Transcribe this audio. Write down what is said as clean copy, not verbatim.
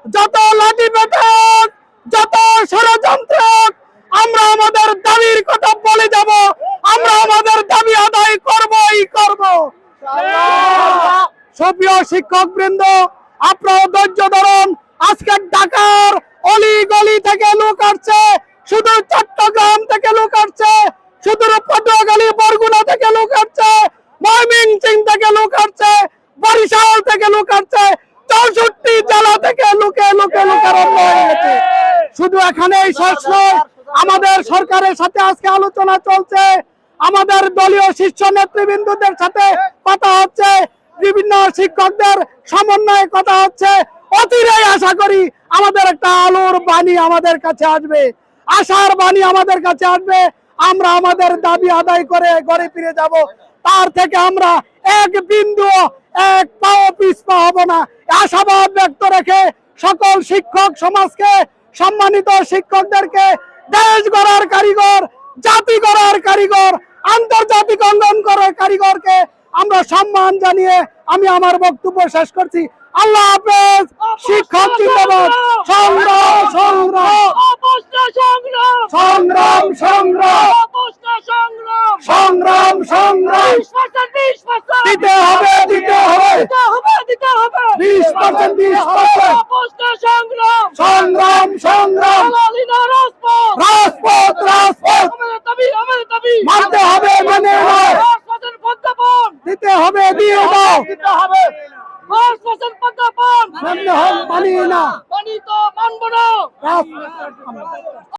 যত লাঠি পেটক, যত ষড়যন্ত্র, আমরা আমাদের দাবির কথা বলে যাব, আমরা আমাদের দাবি আদায় করবই করব। সুপ্রিয় শিক্ষক বৃন্দ, আপনারা ধৈর্য ধরুন। আজকে ঢাকার অলি গলি থেকে লোক আসছে, শুধু চট্টগ্রাম থেকে লোক আসছে, শুধু পটুয়াখালী বরগুনা থেকে লোক আসছে, ময়মনসিংহ থেকে লোক আসছে, বরিশাল থেকে লোক আসছে, 64 জেলা থেকে লোকে লোকে লোকারণ্য হয়ে গেছে। শুধু এখানেই শেষ নয়, আমাদের সরকারের সাথে আজকে আলোচনা চলছে, আমাদের দলীয় শীর্ষ নেতৃবৃন্দদের সাথে কথা হচ্ছে, বিভিন্ন শিক্ষকদের সমন্বয়ে কথা হচ্ছে। অচিরেই আশা করি আমাদের একটা আলোর বাণী আমাদের কাছে আসবে, আশার বাণী আমাদের কাছে আসবে। আমরা আমাদের দাবি আদায় করে ঘরে ফিরে যাব। তার থেকে আমরা এক বিন্দু এক পাও পিছপা হব না, আশাবাদ ব্যক্ত রেখে সকল শিক্ষক সমাজকে, সম্মানিত শিক্ষকদেরকে, দেশ গড়ার কারিগর, জাতি গড়ার কারিগর, আন্তর্জাতিক অঙ্গন করার কারিগরকে আমরা সম্মান জানিয়ে আমি আমার বক্তব্য শেষ করছি। আল্লাহ হাফেজ। শিক্ষক জিন্দাবাদ। সংগ্রাম সংগ্রাম সংগ্রাম সংগ্রাম সংগ্রাম সংগ্রাম দিতে হবে 20% সংগ্রাম সংগ্রাম রাজপথ রাজপথ মানতে হবে, মেনে দিতে হবে, দিয়ে দাও, মানিয়ে না।